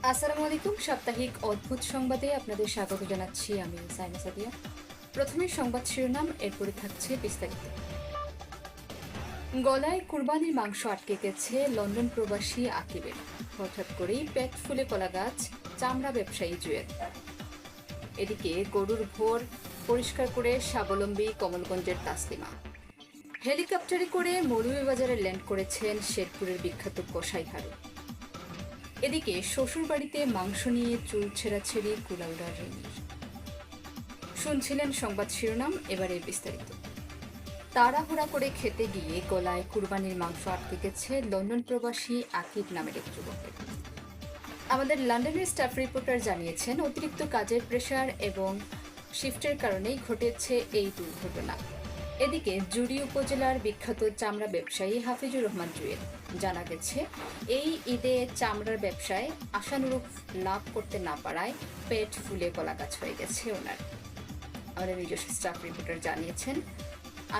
আসসালামু আলাইকুম। সাপ্তাহিক অদ্ভুত সংবাদে আপনাদের স্বাগত জানাচ্ছি আমি সাইমা সাদিয়া। প্রথমে সংবাদ শিরোনাম, এরপরে থাকছে বিস্তারিত। গলায় কুরবানির মাংস আটকে গেছে লন্ডন প্রবাসী আকিবের। হঠাৎ করেই পেট ফুলে কলা গাছ চামড়া ব্যবসায়ী জুয়েল। এদিকে গরুর ভোর পরিষ্কার করে স্বাবলম্বী কমলগঞ্জের তাসলিমা। হেলিকপ্টারে করে মৌলভীবাজারে ল্যান্ড করেছেন শেরপুরের বিখ্যাত কসাই হারুন। এদিকে শ্বশুরবাড়িতে মাংস নিয়ে চুল ছেঁড়াছেড়ি কুলাউড়ার রেমির। শুনছিলেন সংবাদ শিরোনাম, এবারে বিস্তারিত। তাড়াহুড়া করে খেতে গিয়ে গলায় কুরবানির মাংস আটকে গেছে লন্ডন প্রবাসী আকিব নামের এক যুবকের। আমাদের লন্ডনের স্টাফ রিপোর্টার জানিয়েছেন, অতিরিক্ত কাজের প্রেশার এবং শিফটের কারণেই ঘটেছে এই দুর্ঘটনা। এদিকে জুড়ি উপজেলার বিখ্যাত চামড়া ব্যবসায়ী হাফিজুর রহমান জুয়েল। জানা গেছে, এই ঈদে চামড়ার ব্যবসায় আশানুরূপ লাভ করতে না পারায় পেট ফুলে গলা গাছ হয়ে গেছে ওনার। আমাদের নিজস্ব স্টাফ রিপোর্টার জানিয়েছেন,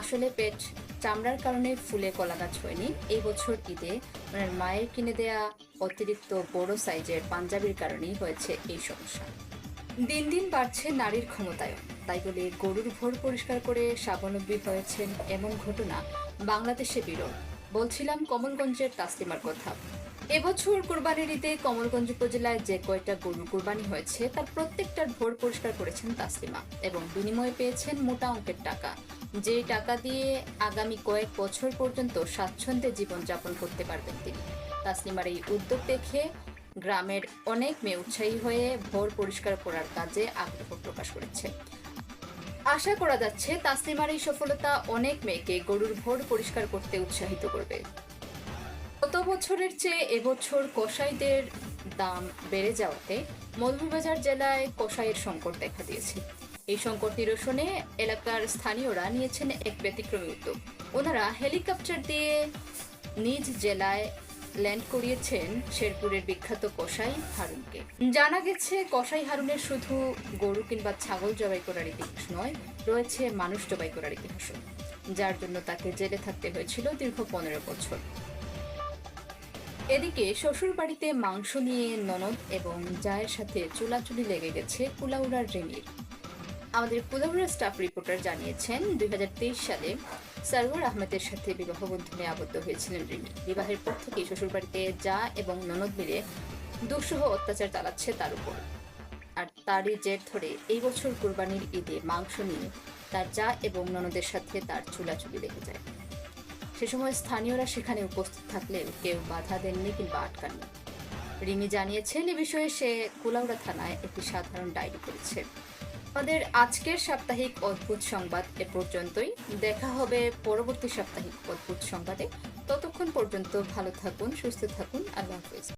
আসলে পেট চামড়ার কারণে ফুলে গলা গাছ হয়নি। এই বছর ঈদে ওনার মায়ের কিনে দেয়া অতিরিক্ত বড় সাইজের পাঞ্জাবির কারণেই হয়েছে এই সমস্যা। দিন দিন বাড়ছে নারীর ক্ষমতায়ন, তাই বলে গরুর ভোর পরিষ্কার করে স্বাবলম্বী হয়েছেন এমন ঘটনা বাংলাদেশে বিরল। বলছিলাম কমলগঞ্জের তাসলিমার কথা। এবছর কোরবানির ঈদে কমলগঞ্জ উপজেলায় যে কয়টা গরু কোরবানি হয়েছে তার প্রত্যেকটার ভোর পরিষ্কার করেছেন তাসলিমা এবং বিনিময়ে পেয়েছেন মোটা অঙ্কের টাকা, যে টাকা দিয়ে আগামী কয়েক বছর পর্যন্ত স্বাচ্ছন্দ্যে জীবনযাপন করতে পারবেন তিনি। তাসলিমার এই উদ্যোগ দেখে গ্রামের অনেক মেয়ে উৎসাহী হয়ে ভোর পরিষ্কার করার কাজে আগ্রহ প্রকাশ করেছে। আশা করা যাচ্ছে তাসলিমার এই সফলতা অনেক মেয়েকে গরুর ভোর পরিষ্কার করতে উৎসাহিত করবে। গত বছরের চেয়ে এবছর কসাইদের দাম বেড়ে যাওয়াতে মৌলভীবাজার জেলায় কসাইয়ের সংকট দেখা দিয়েছে। এই সংকট নিরসনে এলাকার স্থানীয়রা নিয়েছেন এক ব্যতিক্রমী উদ্যোগ। ওনারা হেলিকপ্টার দিয়ে নিজ জেলায় ল্যান্ড করিয়েছেন শেরপুরের বিখ্যাত কসাই হারুনকে। জানা গেছে, কসাই হারুনের শুধু গরু কিংবা ছাগল জবাই করার ইতিহাস নয়, রয়েছে মানুষ জবাই করার ইতিহাসও, যার জন্য তাকে জেলে থাকতে হয়েছিল দীর্ঘ 15 বছর। এদিকে শ্বশুর বাড়িতে মাংস নিয়ে ননদ এবং জায়ের সাথে চুলাচুলি লেগে গেছে কুলাউড়ার রেমির। আমাদের কুলাউড়ার স্টাফ রিপোর্টার জানিয়েছেন, 2023 সালে সারওয়ার আহমেদের সাথে বিবাহ বন্ধনে আবদ্ধ হয়েছিলেন রিমি। বিবাহের পর থেকেই শ্বশুরবাড়িতে জা এবং ননদ মিলে দুঃসহ অত্যাচার চালাচ্ছে তার উপর। আর তারই জের ধরে এই বছর কুরবানির ঈদে মাংস নিয়ে তার জা এবং ননদের সাথে তার চুলাচুলি লেগে যায়। সে সময় স্থানীয়রা সেখানে উপস্থিত থাকলেও কেউ বাধা দেননি কিংবা আটকাননি। রিমি জানিয়েছেন, এ বিষয়ে সে কুলাউড়া থানায় একটি সাধারণ ডায়েরি করেছে। আমাদের আজকের সাপ্তাহিক অদ্ভুত সংবাদ এ পর্যন্তই। দেখা হবে পরবর্তী সাপ্তাহিক অদ্ভুত সংবাদে। ততক্ষণ পর্যন্ত ভালো থাকুন, সুস্থ থাকুন। আল্লাহ হাফেজ।